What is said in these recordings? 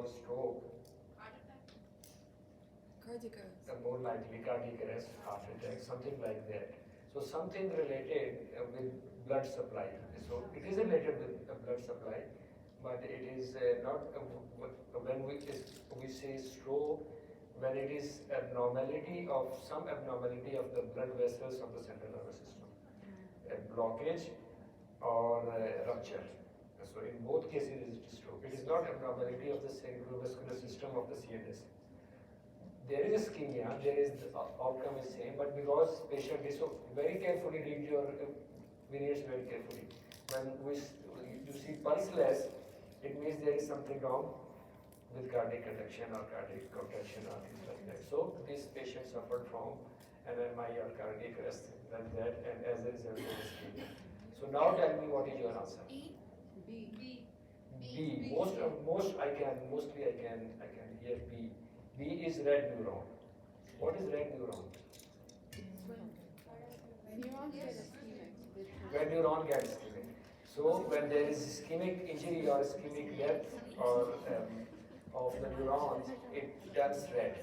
stroke, Cardiac arrest. more likely cardiac arrest, heart attack, something like that. So something related with blood supply. So it is related with blood supply, but it is not when we say stroke, when it is abnormality of some abnormality of the blood vessels of the central nervous system, a blockage or rupture. So in both cases it is stroke. It is not abnormality of the cerebrovascular system of the CNS. There is ischemia, there is the outcome is same, but because patient is so very carefully read your veneers very carefully. When you see pulseless, it means there is something wrong with cardiac conduction or cardiac contraction or things like that. So this patient suffered from MMI or cardiac arrest like that, and as a result of ischemia. So now tell me what is your answer? B. B. Mostly I can hear B. B is red neuron. What is red neuron? Neurons get ischemic. Red neuron gets ischemic. So when there is ischemic injury or ischemic death or of the neuron, it turns red.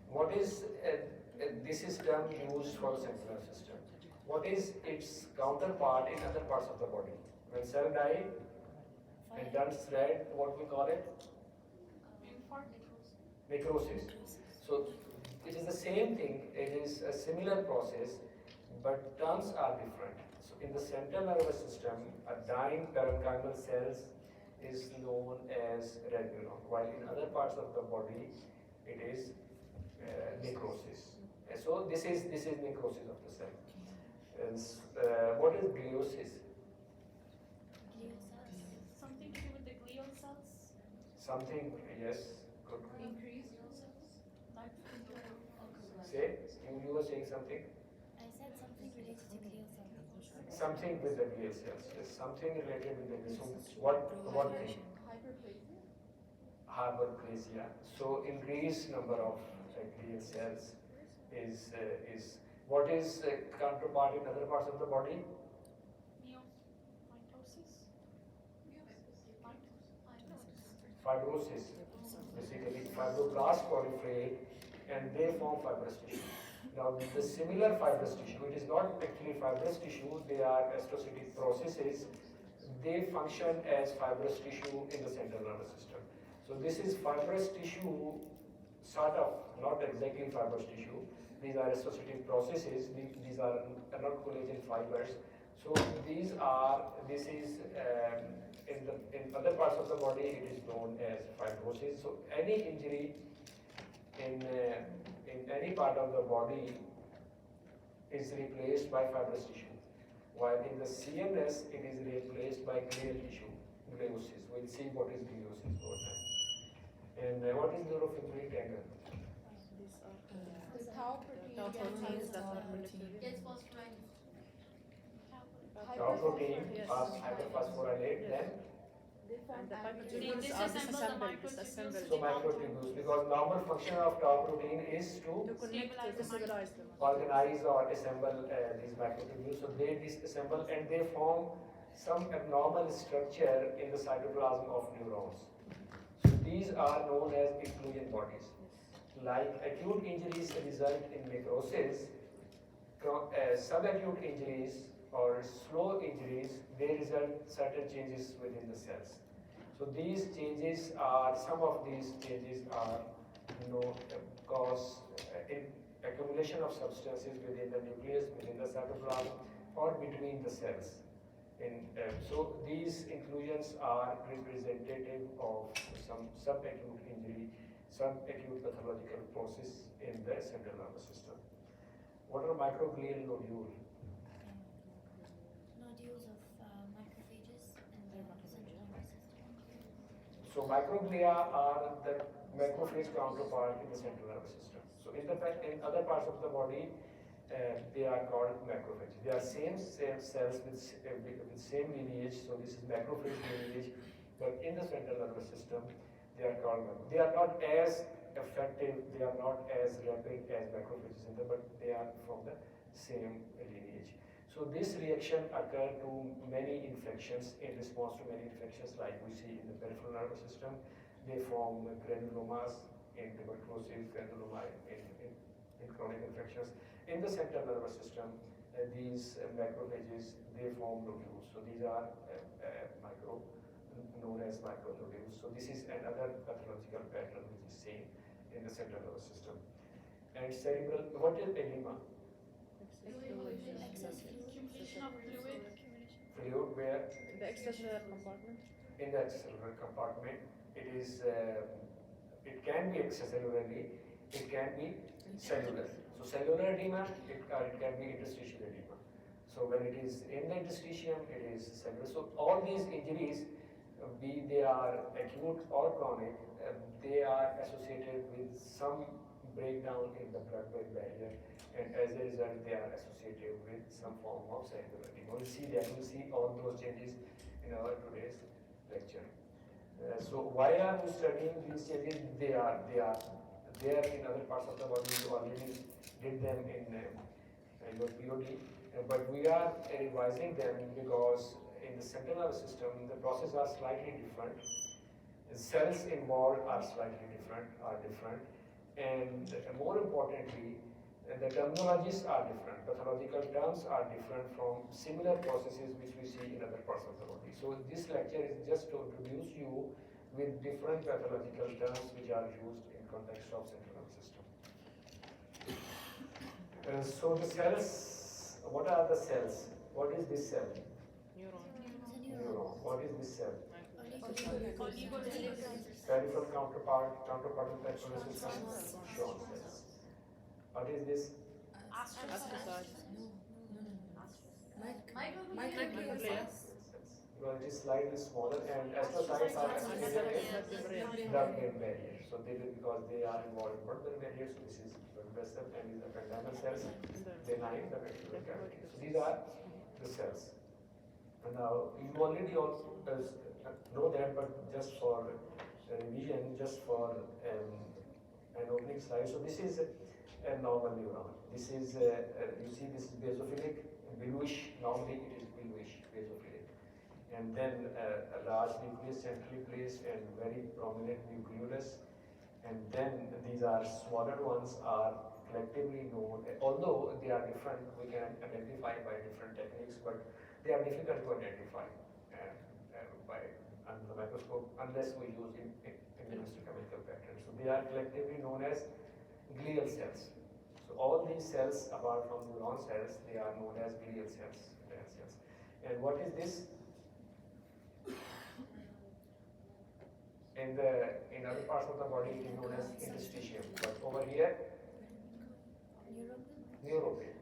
What is this is term used for the central nervous system. What is its counterpart in other parts of the body? When cell die and turns red, what we call it? Necrosis. So it is the same thing, it is a similar process, but terms are different. So in the central nervous system, a dying parenchymal cells is known as red neuron, while in other parts of the body, it is necrosis. So this is necrosis of the cell. And, what is gliosis? Something to do with the glial cells? Something, yes. Good. Increase. Say, you were saying something? I said something related to glial cells. Something with the glial cells. Yes, something related with the glial cells. What thing? Hyperplasia. Hyperplasia. So increased number of glial cells is what is counterpart in other parts of the body? Fibrosis. Basically, fibroblasts proliferate and they form fibrous tissue. Now, the similar fibrous tissue, it is not actually fibrous tissue, they are astrocytic processes. They function as fibrous tissue in the central nervous system. So this is fibrous tissue, sort of, not exactly fibrous tissue. These are astrocytic processes. These are not collagen fibers. So this is in other parts of the body, it is known as fibrosis. So any injury in any part of the body is replaced by fibrous tissue, while in the CNS it is replaced by glial tissue, gliosis. We'll see what is gliosis over time. And what is neurofibrillary tangle? The tau protein gets phosphorylated. Tau protein hyperphosphorylate, then They form They amyloid. disassemble the microtubules. so microtubules, because normal function of tau protein is to Stabilize them. organize or assemble these microtubules. So they disassemble and they form some abnormal structure in the cytoplasm of neurons. So these are known as inclusion bodies. Like acute injuries result in necrosis, subacute injuries or slow injuries, they result certain changes within the cells. So these changes are, some of these changes are, cause accumulation of substances within the nucleus, within the cytoplasm, or between the cells. So these inclusions are representative of some subacute injury, subacute pathological process in the central nervous system. What are microglial nodules? Nodules of macrophages in the central nervous system. So microglia are the macrophage counterpart in the central nervous system. So in other parts of the body, they are called macrophages. They are same cells with same lineage. So this is macrophage lineage, but in the central nervous system, they are called. They are not as effective. They are not as rapid as macrophages in the, but they are from the same lineage. So this reaction occurs to many infections, in response to many infections like we see in the peripheral nervous system, They form granulomas in tuberculosis, granuloma in chronic infections. In the central nervous system, these macrophages, they form nodules. So these are known as micronodules. So this is another pathological pattern which is seen in the central nervous system. And cerebral, what is edema? Excess fluid. Accumulation of fluid. Fluid where? The extracellular compartment. In the extracellular compartment, it is, it can be extracellularly, it can be cellular. So cellular edema, it can be interstitial edema. So when it is in the interstitium, it is cellular. So all these injuries, be they are acute or chronic, they are associated with some breakdown in the blood-brain barrier, and as a result, they are associated with some form of cellular edema. We'll see that. We'll see all those changes in our today's lecture. So why are we studying these changes? They are there in other parts of the body. You already did them in your POD, but we are revising them because in the central nervous system, the processes are slightly different. The cells involved are slightly different, and more importantly, the terminologies are different. Pathological terms are different from similar processes which we see in other parts of the body. So this lecture is just to introduce you with different pathological terms which are used in context of central nervous system. So the cells, what are the cells? What is this cell? Neuron. What is this cell? Peripheral counterpart of the nervous system? Schwann cells. What is this? Astrocytes. Microglia. Well, it is slightly smaller, and astrocytes are associated with blood-brain barrier. So they will, because they are involved in blood-brain barrier. So this is blood vessel, and these are ependymal cells. They line the ventricular cavity. So these are the cells. And now you already also know that, but just for revision, just for an opening slide. So this is a normal neuron. This is you see this is basophilic, bluish. Normally it is bluish, basophilic, and then a large nucleus centrally placed and very prominent nucleolus, and then these are smaller ones are collectively known. Although they are different, we can identify by different techniques, but they are difficult to identify by under the microscope unless we use immunohistochemical patterns. So they are collectively known as glial cells. So all these cells, apart from neuron cells, they are known as glial cells. And what is this? In other parts of the body, it is known as interstitium, but over here, neuropil.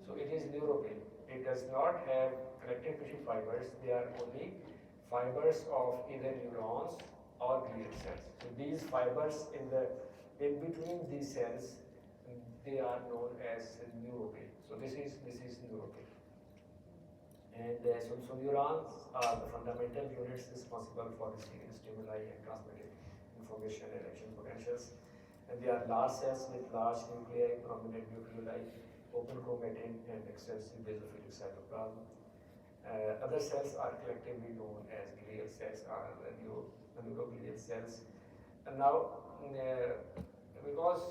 So it is neuropil. It does not have connective tissue fibers. They are only fibers of either neurons or glial cells. So these fibers in between these cells, they are known as neuropil. So this is neuropil. And so neurons are the fundamental units responsible for receiving stimuli and transmitting information and action potentials. And they are large cells with large nuclei, prominent nucleoli, open chromatin, and extensive basophilic cytoplasm. Other cells are collectively known as glial cells, or neuroglial cells. And now, because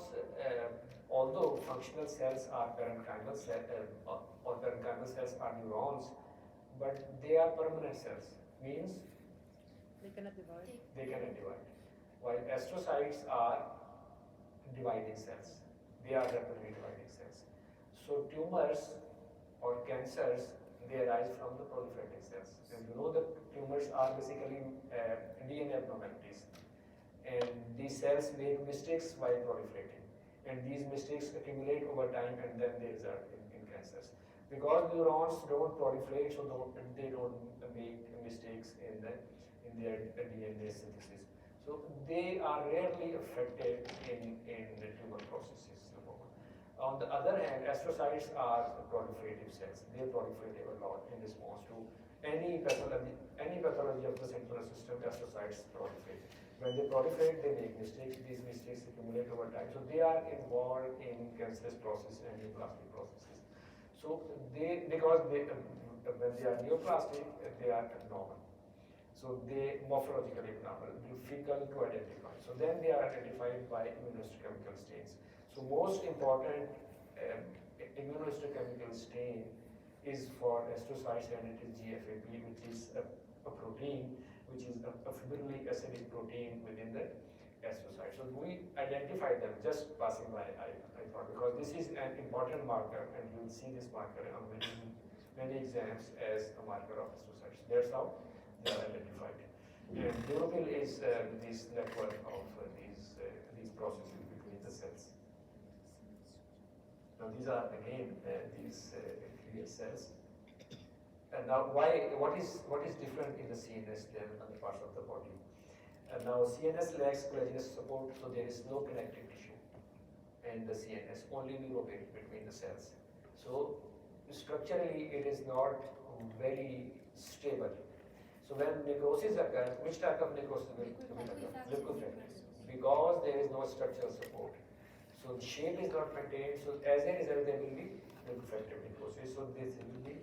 although functional cells are parenchymal cells, or parenchymal cells are neurons, but they are permanent cells, means They cannot divide. they cannot divide. While astrocytes are dividing cells, they are rapidly dividing cells. So tumors or cancers, they arise from the proliferating cells. And you know that tumors are basically DNA abnormalities. And these cells make mistakes while proliferating. And these mistakes accumulate over time and then they result in cancers. Because neurons don't proliferate, so they don't make mistakes in their DNA synthesis. So they are rarely affected in the tumor processes. On the other hand, astrocytes are proliferative cells. They proliferate a lot in response to any pathology of the central nervous system. Astrocytes proliferate. When they proliferate, they make mistakes. These mistakes accumulate over time. So they are involved in cancerous process and neoplastic processes. So when they are neoplastic, they are abnormal. So they morphologically abnormal, difficult to identify. So then they are identified by immunohistochemical stains. So most important immunohistochemical stain is for astrocytes, and it is GFAP, which is a protein, which is a fibrillary acidic protein within the astrocyte. So we identify them just passing by, I thought, because this is an important marker, and you will see this marker on many exams as a marker of astrocytes. That's how they are identified. And neuropil is this network of these processes between the cells. Now these are again these clear cells. And now what is different in the CNS than other parts of the body? And now CNS lacks collagenous support, so there is no connective tissue in the CNS, only neuropil between the cells. So structurally it is not very stable. So when necrosis occurs, which type of necrosis will occur? Liquefactive. Because there is no structural support. So the shape is not maintained, so as a result there will be liquefactive necrosis. So this will be,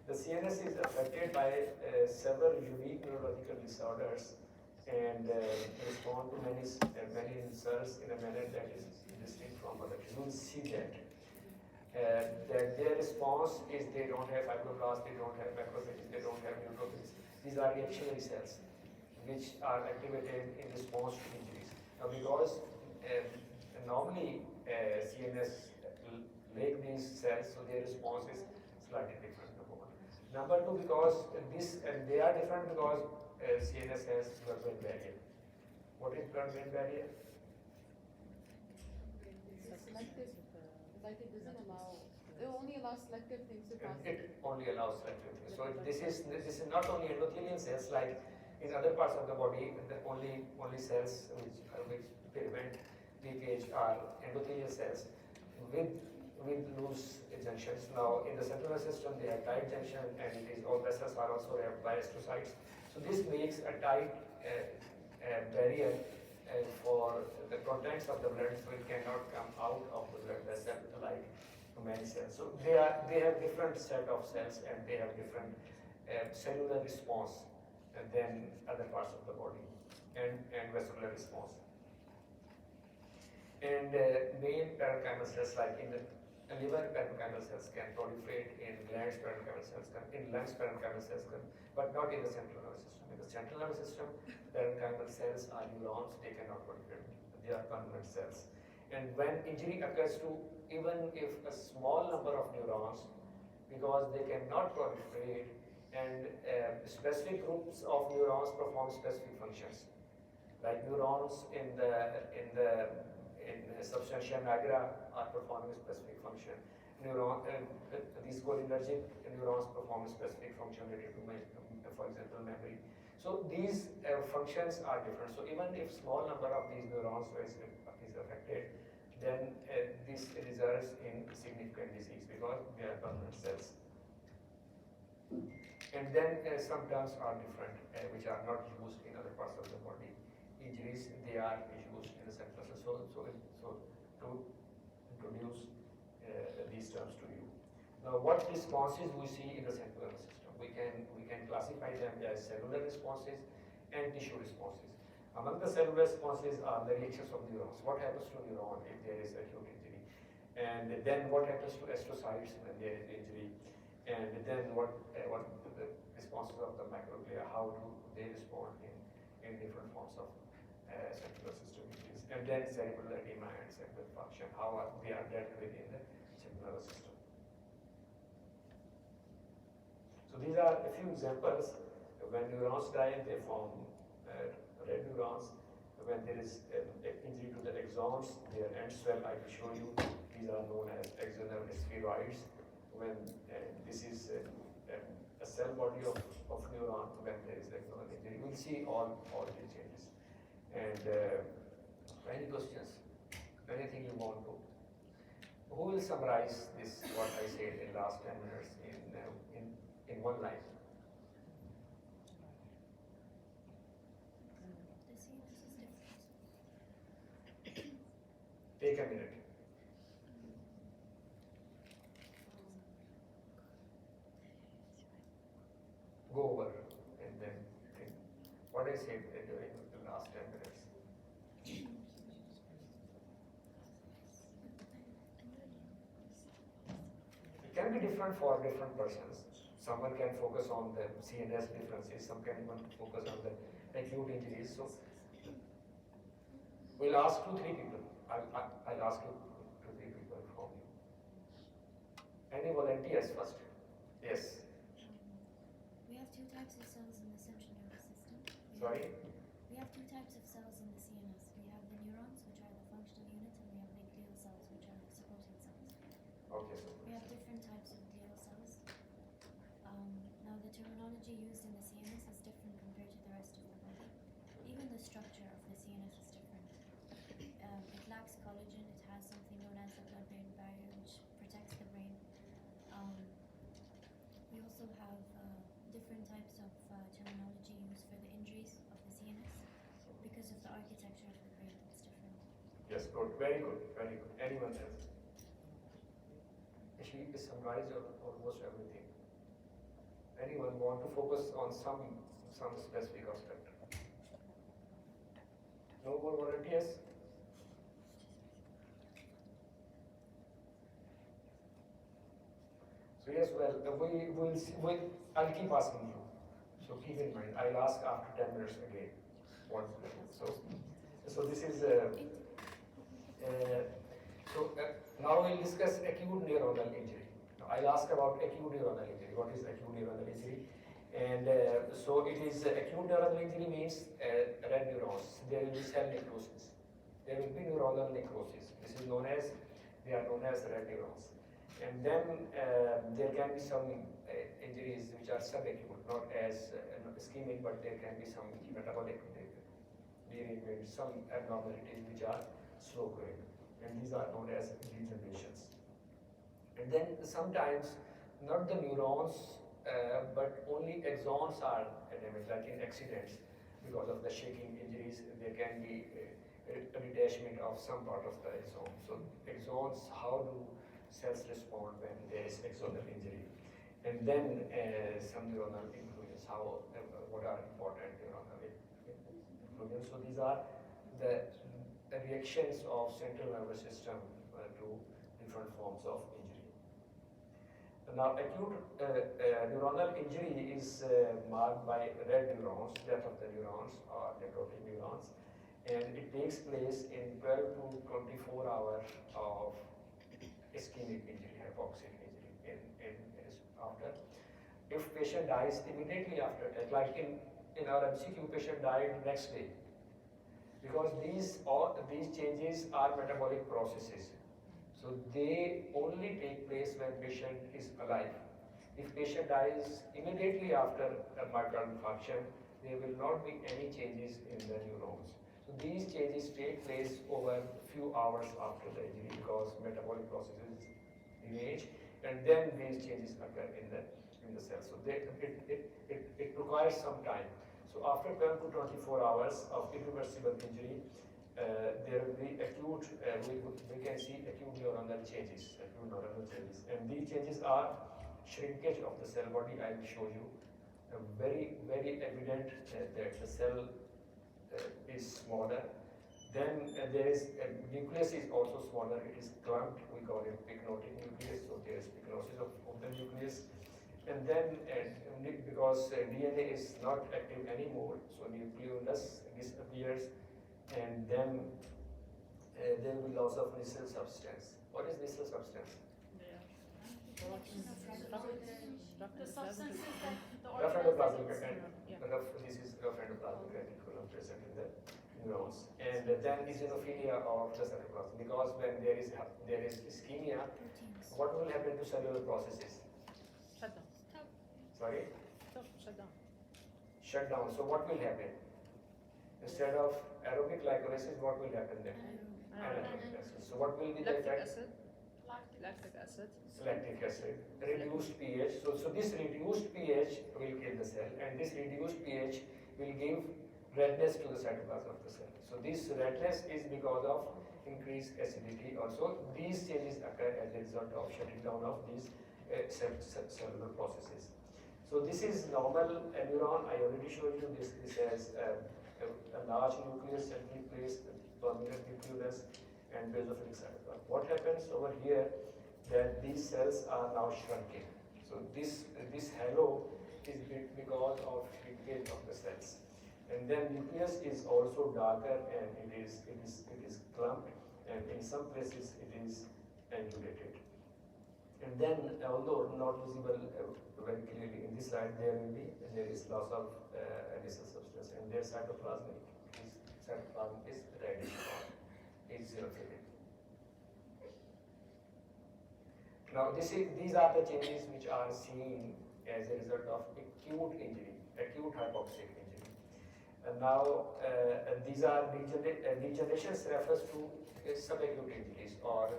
the CNS is affected by several unique neurological disorders and respond to many insults in a manner that is distinct from others. You will see that. That their response is they don't have fibroblasts, they don't have macrophages, they don't have neutrophils. These are reactionary cells which are activated in response to injuries. Now because normally CNS lack these cells, so their response is slightly different. Number two, because they are different because CNS has blood-brain barrier. What is blood-brain barrier? Selective, like it doesn't allow, it only allows selective things to pass. It only allows selective things. So this is not only endothelial cells like in other parts of the body. The only cells which prevent leakage are endothelial cells with loose junctions. Now in the central nervous system they have tight junction, and it is all vessels are also wrapped by astrocytes. So this makes a tight barrier for the contents of the blood, so it cannot come out of the blood vessel like many cells. So they have different set of cells, and they have different cellular response than other parts of the body, and vascular response. And main parenchymal cells, like in the liver, parenchymal cells can proliferate, in glands parenchymal cells can, in lungs parenchymal cells can, but not in the central nervous system. In the central nervous system, parenchymal cells are neurons, they cannot proliferate. They are permanent cells. And when injury occurs to even if a small number of neurons, because they cannot proliferate, and specific groups of neurons perform specific functions, like neurons in substantia nigra are performing a specific function. These cholinergic neurons perform a specific function related to, for example, memory. So these functions are different. So even if small number of these neurons is affected, then this results in significant disease because they are permanent cells. And then some terms are different, which are not used in other parts of the body. Injuries, they are used in the central nervous system. So to introduce these terms to you. Now, what responses we see in the central nervous system? We can classify them as cellular responses and tissue responses. Among the cellular responses are the reactions of neurons. What happens to neuron if there is acute injury? And then what happens to astrocytes when there is injury? And then what the responses of the microglia? How do they respond in different forms of central system injuries? And then cerebral edema and cerebral function, how they are dealt with in the central nervous system. So these are a few examples. When neurons die, they form red neurons. When there is injury to the axons, their ends swell. I will show you. These are known as axonal spheroids. When this is a cell body of neuron, when there is axonal injury, you will see all these changes. And any questions? Anything you want to? Who will summarize this? What I said in last 10 minutes in one line? The CNS is different. Take a minute. Go over and then what I said during the last 10 minutes. It can be different for different persons. Someone can focus on the CNS differences, some can even focus on the acute injuries. So we'll ask 2-3 people. I'll ask you 2-3 people from you. Any volunteers first? Yes. We have two types of cells in the central nervous system. Sorry? We have two types of cells in the CNS. We have the neurons, which are the functional units, and we have the glial cells, which are the supporting cells. Okay, so We have different types of glial cells. Now, the terminology used in the CNS is different compared to the rest of the body. Even the structure of the CNS is different. It lacks collagen. It has something known as the blood-brain barrier, which protects the brain. We also have different types of terminology used for the injuries of the CNS because of the architecture of the brain that's different. yes, good, very good, very good. Anyone else? She summarized almost everything. Anyone want to focus on some specific aspect? No more volunteers? So yes, well, I'll keep asking you. So keep in mind, I'll ask after 10 minutes again. So this is, now we'll discuss acute neuronal injury. Now I'll ask about acute neuronal injury. What is acute neuronal injury? And so it is acute neuronal injury means red neurons. There will be cell necrosis. There will be neuronal necrosis. This is known as, they are known as red neurons. And then there can be some injuries which are subacute, not as ischemic, but there can be some metabolic derangement, some abnormalities which are slow growing. And these are known as degenerations. And then sometimes not the neurons, but only axons are damaged, like in accidents. Because of the shaking injuries, there can be a detachment of some part of the axon. So axons, how do cells respond when there is axonal injury? And then some neuronal inclusions, what are important neuronal inclusions. So these are the reactions of central nervous system to different forms of injury. Now, acute neuronal injury is marked by red neurons, death of the neurons or necrotic neurons, and it takes place in 12 to 24 hours of ischemic injury, hypoxic injury. After, if patient dies immediately after death, like in our MCQ, patient died next day, because these changes are metabolic processes. So they only take place when patient is alive. If patient dies immediately after a myocardial infarction, there will not be any changes in the neurons. So these changes take place over a few hours after the injury because metabolic processes engage, and then these changes occur in the cell. So it requires some time. So after 12 to 24 hours of irreversible injury, there will be acute, we can see acute neuronal changes, and these changes are shrinkage of the cell body. I will show you. Very, very evident that the cell is smaller. Then there is, nucleus is also smaller, it is clumped, we call it pycnotic nucleus, so there is pycnosis of the nucleus. And then because DNA is not active anymore, so nucleolus disappears, and then there will be loss of nissel substance. What is nissel substance? The substances that the Rough organism endoplasmic this is rough endoplasmic reticulum present in the neurons. And then eosinophilia of the cytoplasm, because when there is ischemia, Proteins. what will happen to cellular processes? Shut down. Sorry? Stop, shut down. Shut down. So what will happen? Instead of aerobic glycolysis, what will happen then? Anaerobic glycolysis. So what will be the Lactic effect? acid. Lactic acid. Lactic acid, reduced pH. So this reduced pH will kill the cell, and this reduced pH will give redness to the cytoplasm of the cell. So this redness is because of increased acidity. Also, these changes occur as a result of shutting down of these cellular processes. So this is normal neuron. I already showed you this. This has a large nucleus centrally placed, dominant nucleus, and basophilic cytoplasm. What happens over here? That these cells are now shrunken. So this halo is because of shrinkage of the cells. And then nucleus is also darker and it is clumped, and in some places it is angulated. And then, although not visible very clearly in this slide, there is loss of anisal substance, and their cytoplasm is reddish or is xerophilic. Now, these are the changes which are seen as a result of acute injury, acute hypoxic injury. And now, these are degenerations refers to subacute injuries or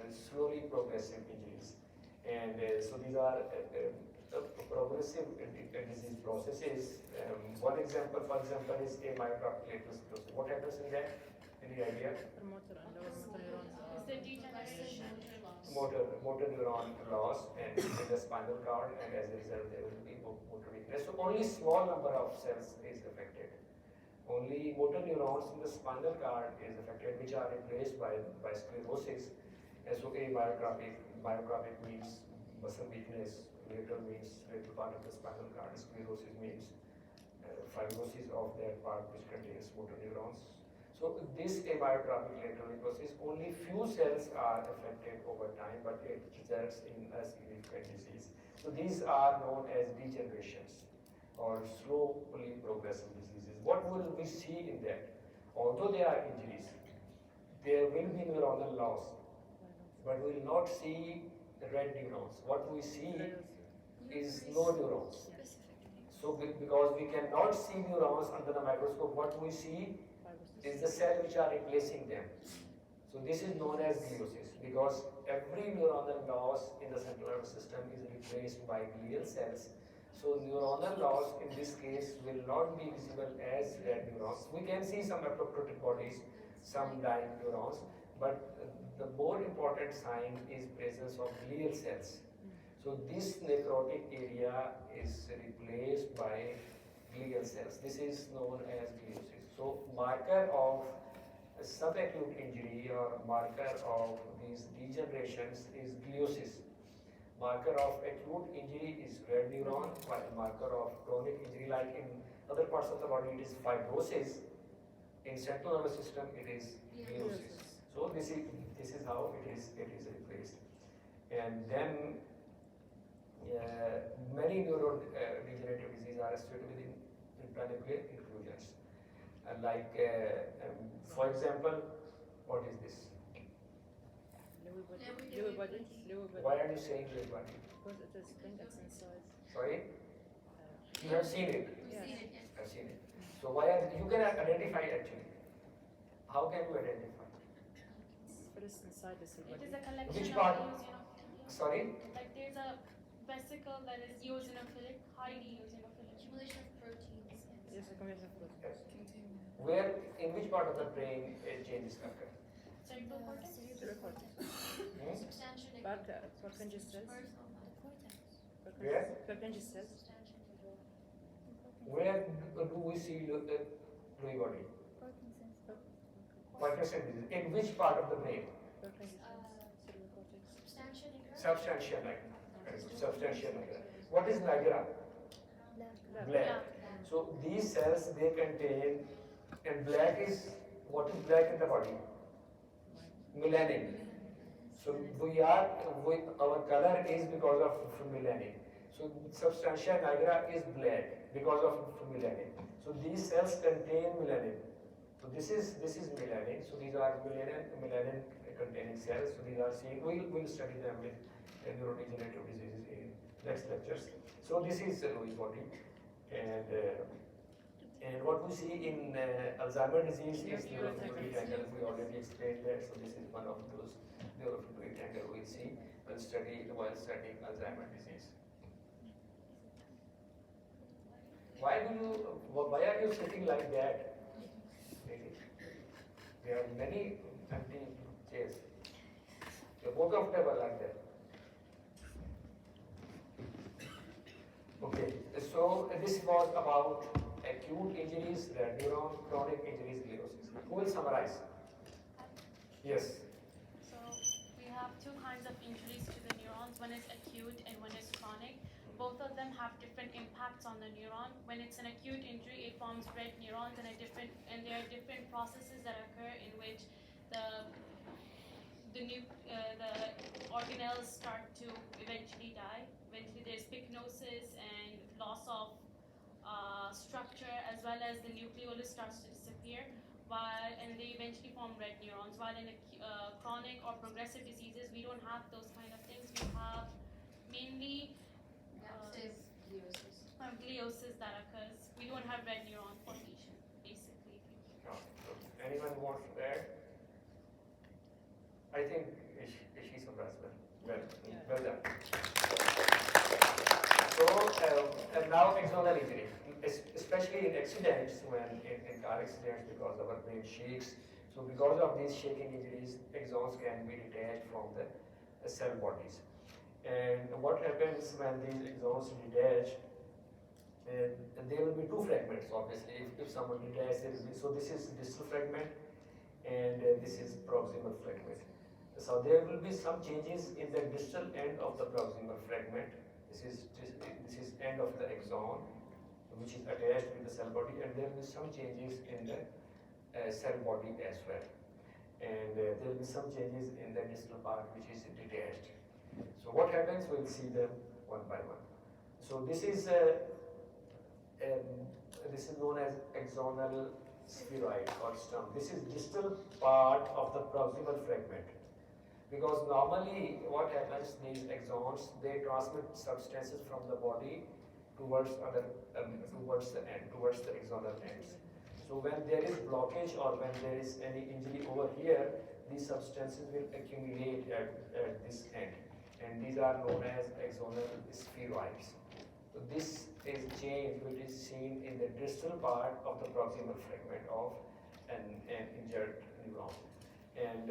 slowly progressive injuries. And so these are progressive disease processes. One example, for example, is a myocardial sclerosis. What happens in that? Any idea? Promoter and lower motor neurons Is are the degeneration loss? Motor neuron loss and in the spinal cord, and as a result there will be motor weakness. So only small number of cells is affected. Only motor neurons in the spinal cord is affected, which are replaced by sclerosis. And so a myocropic means muscle weakness, lateral means lateral part of the spinal cord, sclerosis means fibrosis of that part which contains motor neurons. So this amyotrophic lateral necrosis, only few cells are affected over time, but it results in a significant disease. So these are known as degenerations or slowly progressive diseases. What will we see in that? Although there are injuries, there will be neuronal loss, but we will not see red neurons. What we see is no neurons. So because we cannot see neurons under the microscope, what we see is the cell which are replacing them. So this is known as gliosis, because every neuronal loss in the central nervous system is replaced by glial cells. So neuronal loss in this case will not be visible as red neurons. We can see some apoptotic bodies, some dying neurons, but the more important sign is presence of glial cells. So this necrotic area is replaced by glial cells. This is known as gliosis. So marker of subacute injury or marker of these degenerations is gliosis. Marker of acute injury is red neuron, while marker of chronic injury, like in other parts of the body, it is fibrosis. In central nervous system, it is gliosis. So this is how it is replaced. And then many neurodegenerative diseases are associated with intranuclear inclusions. For example, what is this? Lewy body. Why are you saying Lewy body? Because it is index in size. Sorry? You have seen it? Yes. I've seen it. So why are you can identify actually? How can you identify? First inside the cell It body. is a collection Which of part? eosinophilic. Sorry? Like there's a vesicle that is eosinophilic, highly eosinophilic. Accumulation of proteins. Yes, a combination of proteins. Where, in which part of the brain changes occur? Central cortex. Cerebral cortex. Substantial Purkinje cells. The cortex. Where? Purkinje cells. Where do we see Lewy body? Parkinson's disease. In which part of the brain? Purkinje cells. Cerebral cortex. Substantia nigra. Substantia nigra. What is nigra? Black. So these cells, they contain, and black is, what is black in the body? Melanin. So our color is because of melanin. So substantia nigra is black because of melanin. So these cells contain melanin. So this is melanin. So these are melanin containing cells. So these are seen. We'll study them with neurodegenerative diseases in next lectures. So this is Lewy body, and what we see in Alzheimer's disease is neurofluid angle. We already explained that. So this is one of those neurofluid angle we'll see while studying Alzheimer's disease. Why are you sitting like that? There are many empty chairs. You're more comfortable like that. Okay, so this was about acute injuries, red neuron, chronic injuries, gliosis. Who will summarize? Yes. So we have two kinds of injuries to the neurons. One is acute and one is chronic. Both of them have different impacts on the neuron. When it's an acute injury, it forms red neurons, and there are different processes that occur in which the the organelles start to eventually die. Eventually, there's pycnosis and loss of structure, as well as the nucleolus starts to disappear. And they eventually form red neurons. While in chronic or progressive diseases, we don't have those kind of things. We have mainly gliosis that occurs. We don't have red neuron formation, basically. Anyone wants to add? I think she summarized well. Well done. So now axonal injury, especially in accidents, when in car accidents, because our brain shakes. So because of these shaking injuries, axons can be detached from the cell bodies. And what happens when these axons detach? There will be two fragments, obviously. If someone detaches, so this is distal fragment, and this is proximal fragment. So there will be some changes in the distal end of the proximal fragment. This is end of the axon, which is attached with the cell body, and there will be some changes in the cell body as well. And there will be some changes in the distal part, which is detached. So what happens? We'll see them one by one. So this is known as axonal spheroid or stump. This is distal part of the proximal fragment. Because normally what happens, these axons, they transmit substances from the body towards towards the end, towards the axonal ends. So when there is blockage or when there is any injury over here, these substances will accumulate at this end. And these are known as axonal spheroids. So this is change which is seen in the distal part of the proximal fragment of an injured neuron. And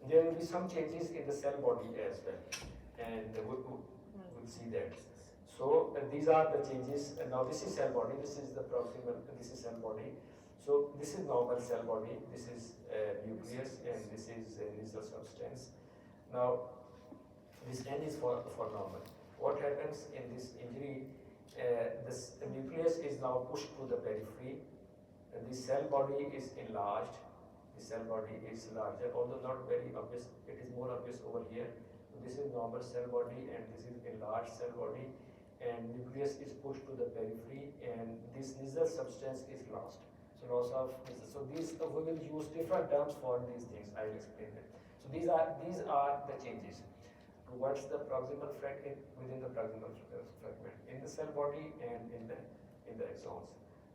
there will be some changes in the cell body as well, and we'll see that. So these are the changes. And now this is cell body, this is the proximal, this is cell body. So this is normal cell body, this is nucleus, and this is nasal substance. Now this N is for normal. What happens in this injury? The nucleus is now pushed to the periphery. The cell body is enlarged. The cell body is larger, although not very obvious. It is more obvious over here. So this is normal cell body, and this is enlarged cell body, and nucleus is pushed to the periphery, and this nasal substance is lost. So loss of nasal. So these we will use different terms for these things. I will explain them. So these are the changes towards the proximal fragment, within the proximal fragment, in the cell body and in the axons.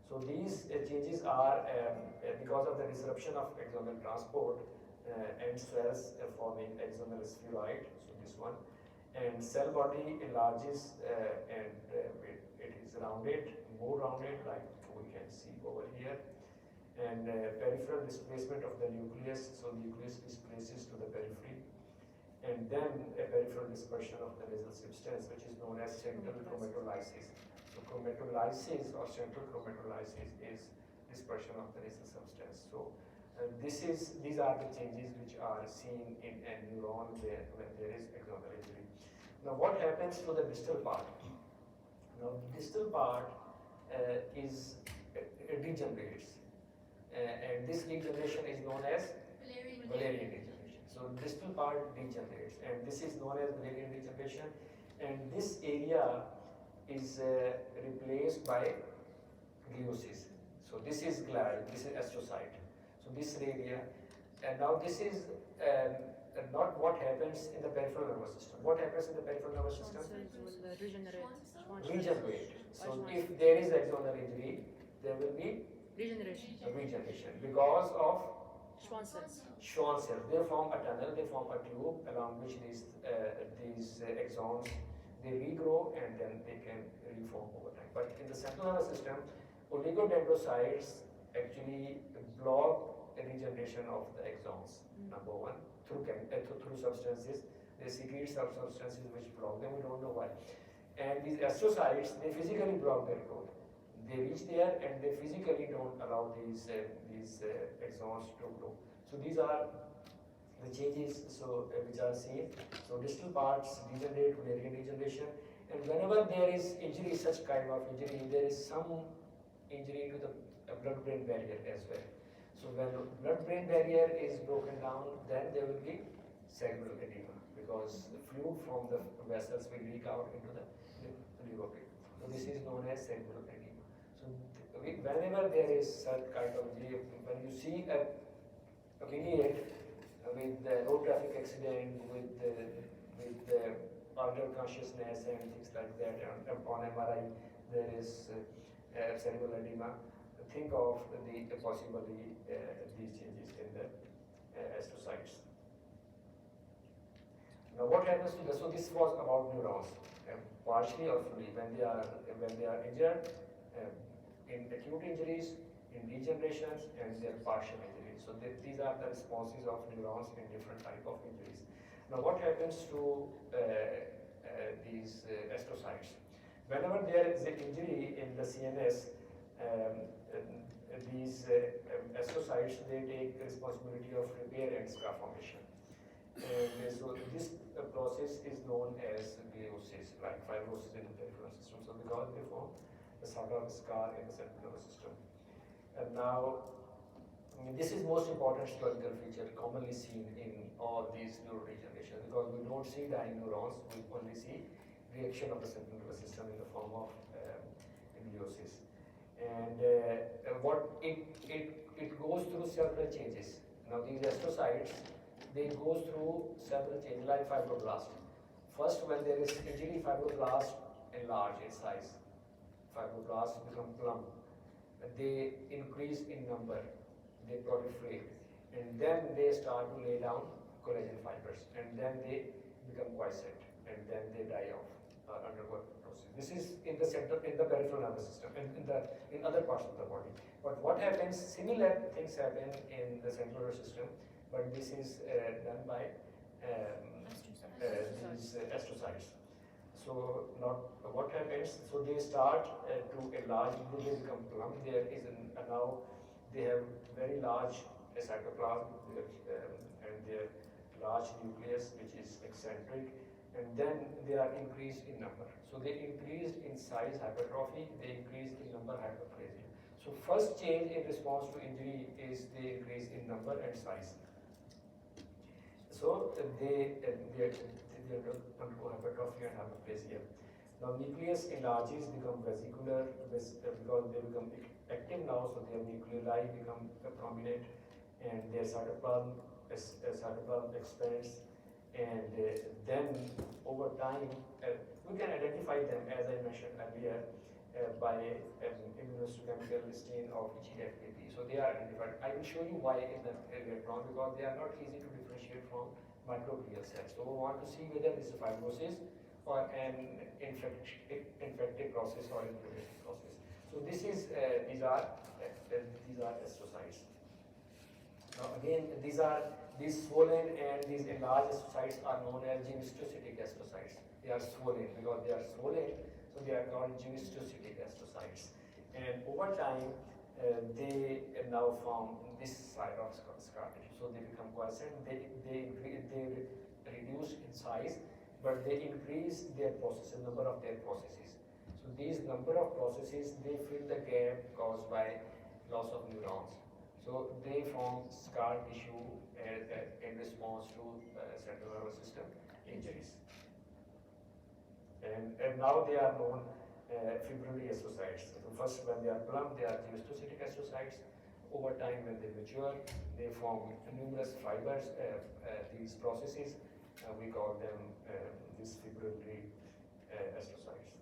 So these changes are because of the disruption of axonal transport and cells forming axonal spheroid, so this one, and cell body enlarges and it is rounded, more rounded, like we can see over here, and peripheral displacement of the nucleus, so nucleus displaces to the periphery, and then a peripheral dispersion of the nasal substance, which is known as central chromatolysis. So chromatolysis or central chromatolysis is dispersion of the nasal substance. So these are the changes which are seen in a neuron when there is axonal injury. Now what happens to the distal part? Now the distal part degenerates, and this degeneration is known as Valerian degeneration. So distal part degenerates, and this is known as Valerian degeneration, and this area is replaced by gliosis. So this is glial, this is astrocyte. So this area, and now this is not what happens in the peripheral nervous system. What happens in the peripheral nervous system? Will regenerate. Regenerate. So if there is axonal injury, there will be Regeneration. regeneration because of Schwann cells. Schwann cells. They form a tunnel, they form a tube along which these axons, they regrow and then they can reform over time. But in the central nervous system, oligodendrocytes actually block the regeneration of the axons, number one, through substances. They secrete substances which block them, we don't know why. And these astrocytes, they physically block their growth. They reach there and they physically don't allow these axons to grow. So these are the changes which are seen. So distal parts degenerate, variant degeneration, and whenever there is injury, such kind of injury, there is some injury to the blood-brain barrier as well. So when blood-brain barrier is broken down, then there will be cerebral edema because the fluid from the vessels will leak out into the liver. So this is known as cerebral edema. So whenever there is such kind of injury, when you see a vignette with the road traffic accident, with altered consciousness and things like that, and upon MRI there is cerebral edema, think of the possibly these changes in the astrocytes. Now what happens to the, so this was about neurons, partially or fully when they are injured, in acute injuries, in degenerations, and their partial injuries. So these are the responses of neurons in different type of injuries. Now what happens to these astrocytes? Whenever there is an injury in the CNS, these astrocytes, they take responsibility of repair and scar formation. And so this process is known as gliosis, like fibrosis in the peripheral system. So because they form a sort of scar in the central nervous system. And now, this is most important histological feature commonly seen in all these neurodegeneration, because we don't see dying neurons, we only see reaction of the central nervous system in the form of gliosis. And what it goes through several changes. Now these astrocytes, they go through several changes like fibroblast. First, when there is injury, fibroblast enlarge in size. Fibroblasts become plump. They increase in number. They proliferate. And then they start to lay down collagen fibers. And then they become quiescent. And then they die off, undergo process. This is in the center, in the peripheral nervous system, and in other parts of the body. But what happens? Similar things happen in the central nervous system, but this is done by these astrocytes. So what happens? So they start to enlarge. They become plump. There is now they have very large cytoplasm and their large nucleus, which is eccentric, and then they are increased in number. So they increased in size, hypertrophy. They increased in number, hyperplasia. So first change in response to injury is they increase in number and size. So they undergo hypertrophy and hyperplasia. Now nucleus enlarges, become vesicular because they become active now, so their nucleoli become prominent, and their cytoplasm expands, and then over time we can identify them, as I mentioned earlier, by immunohistochemical stain of GFAP. So they are identified. I will show you why in the later on, because they are not easy to differentiate from microglial cells. So we want to see whether this is fibrosis or an infective process or inflammatory process. So this is these are astrocytes. Now again, these swollen and these enlarged astrocytes are known as gymnostocytic astrocytes. They are swollen because they are swollen, so they are called gymnostocytic astrocytes. And over time, they now form this side of scar tissue. So they become quiescent. They reduce in size, but they increase their processes, number of their processes. So these number of processes, they fill the gap caused by loss of neurons. So they form scar tissue in response to central nervous system injuries. And now they are known fibrillary astrocytes. So first, when they are plump, they are gymnostocytic astrocytes. Over time, when they mature, they form numerous fibers. These processes, we call them these fibrillary astrocytes.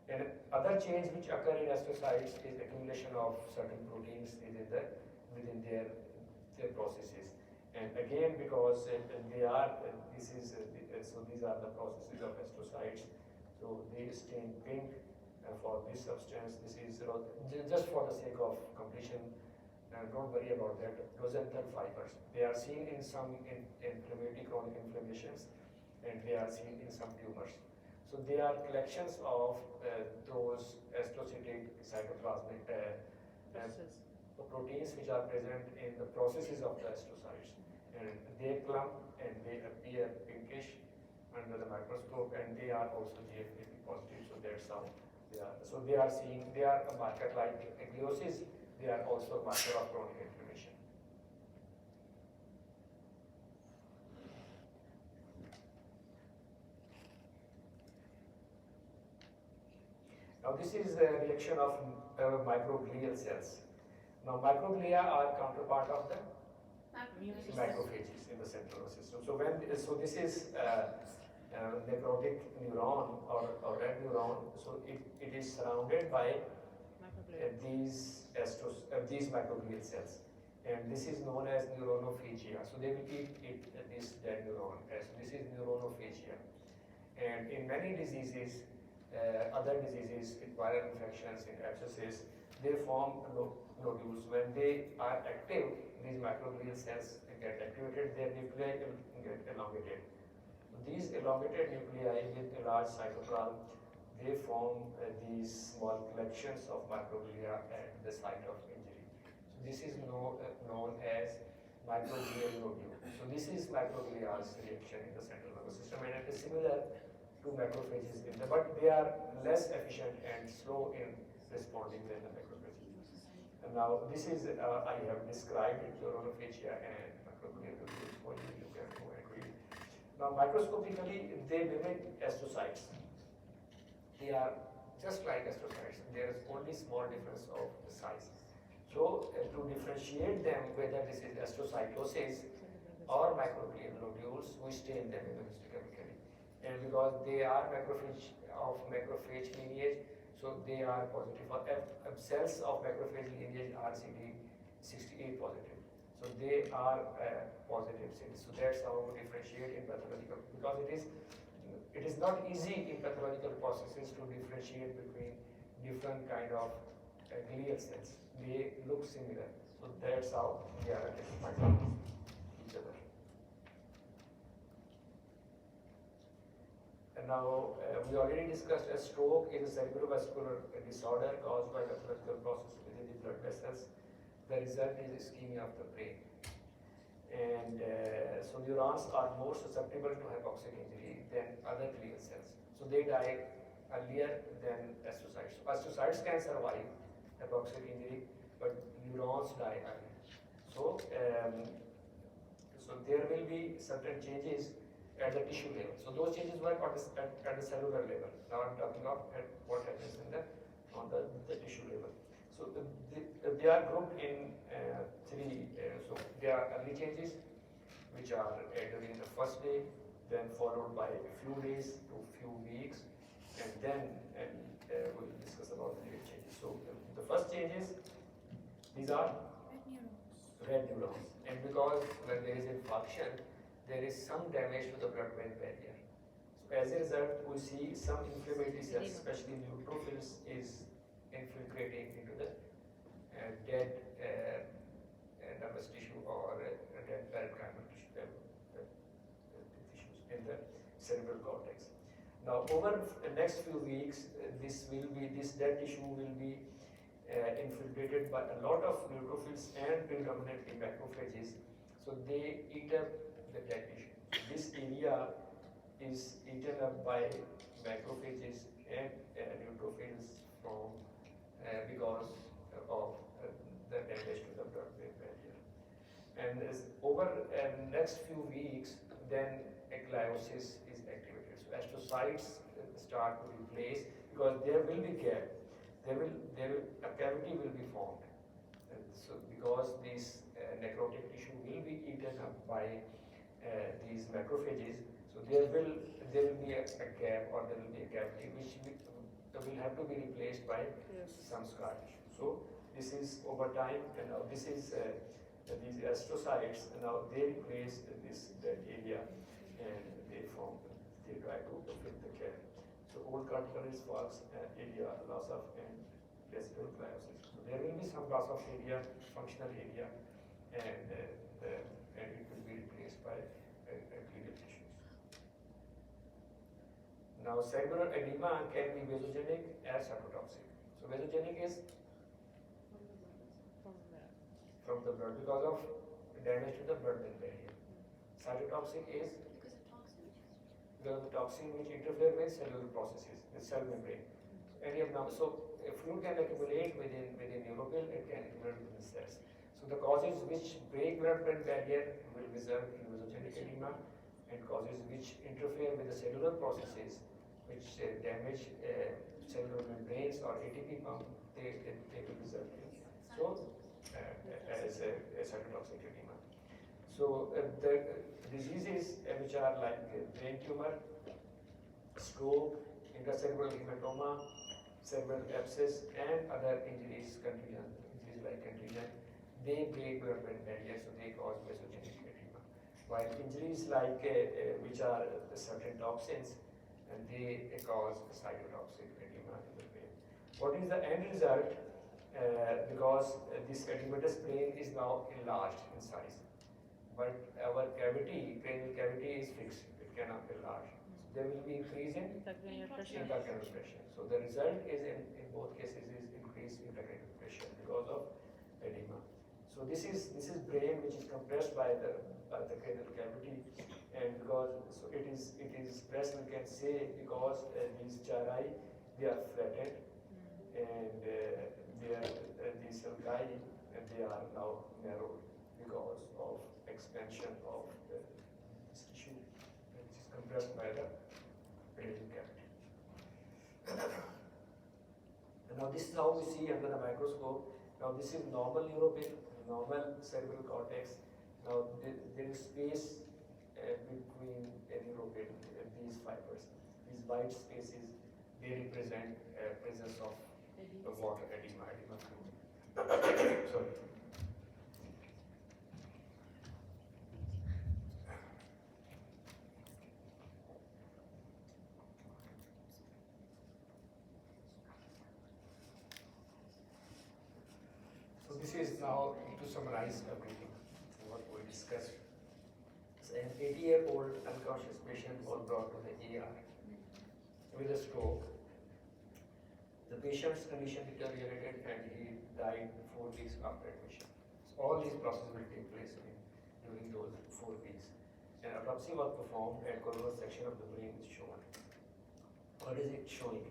And other change which occur in astrocytes is accumulation of certain proteins within their processes. And again, because they are so these are the processes of astrocytes. So they stain pink for this substance. This is just for the sake of completion. Don't worry about that. Rosenthal fibers. They are seen in some inflammatory chronic inflammations, and they are seen in some tumors. So they are collections of those astrocytic cytoplasmic Process. proteins which are present in the processes of the astrocytes, and they clump and they appear pinkish under the microscope, and they are also GFAP positive. So that's how they are. So they are seeing, they are a marker like gliosis. They are also a marker of chronic inflammation. Now this is the reaction of microglial cells. Now microglia are counterpart of the macrophages in the central nervous system. So this is necrotic neuron or red neuron. So it is surrounded by these microglial cells, and this is known as neuronophagia. So they will eat this dead neuron. So this is neuronophagia, and in many diseases, other diseases, in viral infections, in abscesses, they form nodules. When they are active, these microglial cells get activated, their nuclei get elongated. These elongated nuclei with a large cytoplasm, they form these small collections of microglia at the site of injury. So this is known as microglial nodule. So this is microglia's reaction in the central nervous system, and it is similar to macrophages but they are less efficient and slow in responding than the macrophages. And now this is, I have described it, neuronophagia and macroglial nodules for you, you can go and read. Now microscopically, they mimic astrocytes. They are just like astrocytes. There is only small difference of the size. So to differentiate them, whether this is astrocytosis or microglial nodules, we stain them immunohistochemically. And because they are macrophage lineage, so they are positive. For cells of macrophage lineage are CD68 positive. So they are positive cells. So that's how we differentiate in pathological, because it is not easy in pathological processes to differentiate between different kind of glial cells. They look similar. So that's how they are identified with each other. And now, we already discussed a stroke is a cerebrovascular disorder caused by pathological process within the blood vessels. The result is ischemia of the brain. And so neurons are more susceptible to hypoxic injury than other glial cells. So they die earlier than astrocytes. So astrocytes can survive hypoxic injury, but neurons die early. So, so there will be certain changes at the tissue level. So those changes work at the cellular level. Now I'm talking of what happens on the tissue level. So they are grouped in three. So there are early changes, which are during the first day, then followed by a few days to few weeks, and then we'll discuss about the late changes. So the first changes, these are red neurons, and because when there is infarction, there is some damage to the blood-brain barrier. So as a result, we see some inflammatory cells, especially neutrophils, is infiltrating into the dead nervous tissue or dead parenchymal tissues in the cerebral cortex. Now, over the next few weeks, this dead tissue will be infiltrated by a lot of neutrophils and predominantly macrophages. So they eat up the dead tissue. This area is eaten up by macrophages and neutrophils from because of the damage to the blood-brain barrier. And over next few weeks, then a gliosis is activated. So astrocytes start to replace, because there will be gap. A cavity will be formed. So because this necrotic tissue will be eaten up by these macrophages, so there will be a gap, or there will be a cavity which will have to be replaced by some scar tissue. So this is over time, and now this is these astrocytes, and now they replace this dead area, and they try to fill the gap. So old cortical falls area, loss of and residual gliosis. So there will be some loss of area, functional area, and it will be replaced by glial tissues. Now, cerebral edema can be vasogenic as cytotoxic. So, vasogenic is from the blood because of damage to the blood-brain barrier. Cytotoxic is because of toxin which interfere with cellular processes, with cell membrane. Any abnormal, so a fluid can accumulate within neuropil, it can accumulate within cells. So the causes which break blood-brain barrier will result in vasogenic edema, and causes which interfere with the cellular processes, which damage cellular membranes or ATP pump, they will result in as a cytotoxic edema. So the diseases which are like brain tumor, stroke, intracerebral hematoma, cerebral abscess, and other injuries, injuries like contusion, they break blood-brain barrier, so they cause vasogenic edema. While injuries like which are certain toxins, and they cause cytotoxic edema in the brain. What is the end result? Because this edematous brain is now enlarged in size, but our cavity, cranial cavity is fixed, it cannot enlarge. So there will be increase in Intracranial pressure. intracranial pressure. So the result is in both cases is increased intracranial pressure because of edema. So this is brain which is compressed by the cranial cavity, and because so it is pressed, we can say, because these gyri, they are flattened, and these sulci, they are now narrowed because of expansion of this tissue which is compressed by the cranial cavity. And now this is how we see under the microscope. Now this is normal neuropil, normal cerebral cortex. Now there is space between neuropil and these fibers. These white spaces, they represent presence of water edema fluid. Sorry. So this is now to summarize everything what we discussed. So an 80-year-old unconscious patient was brought to the ER with a stroke. The patient's condition deteriorated and he died 4 weeks after admission. So all these processes will take place during those 4 weeks. An autopsy was performed and coronal section of the brain is shown. What is it showing?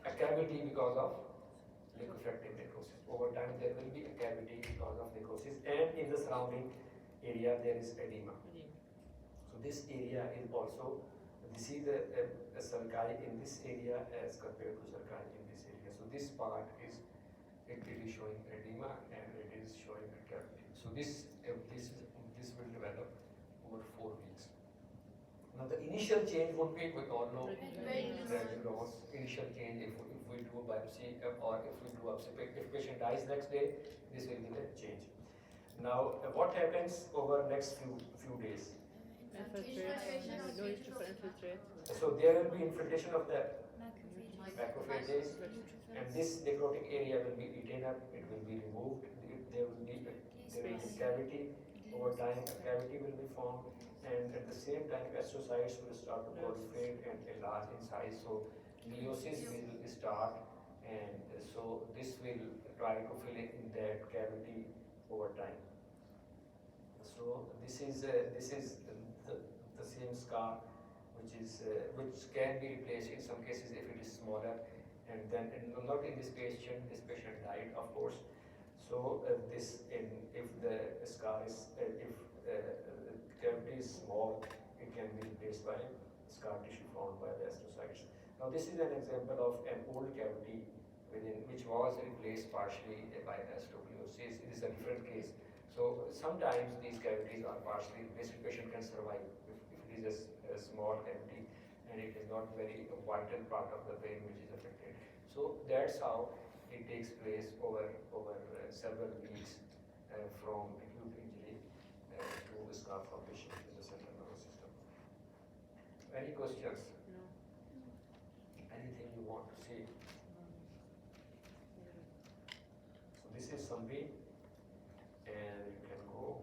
A cavity because of liquefactive necrosis. Over time there will be a cavity because of necrosis, and in the surrounding area there is edema. So this area is also, we see the sulci in this area as compared to sulci in this area. So this part is, it is showing edema and it is showing a cavity. So this will develop over 4 weeks. Now the initial change would be, we all know, initial change if we do a biopsy or if we do if patient dies next day, this will be the change. Now what happens over next few days? So there will be infiltration of the macrophages, and this necrotic area will be eaten up, it will be removed, there will be a cavity. Over time a cavity will be formed, and at the same time astrocytes will start to proliferate and enlarge in size. So meiosis will start, and so this will try to fill in that cavity over time. So this is the same scar, which can be replaced in some cases if it is smaller, and then not in this patient. This patient died, of course. So if the scar is cavity is small, it can be replaced by scar tissue formed by the astrocytes. Now this is an example of an old cavity which was replaced partially by astrogliosis. It is a different case. So sometimes these cavities are partially replaced. The patient can survive if it is a small cavity and it is not very vital part of the brain which is affected. So that's how it takes place over several weeks from acute injury to scar formation in the central nervous system. Any questions? No. Anything you want to say? So this is summary.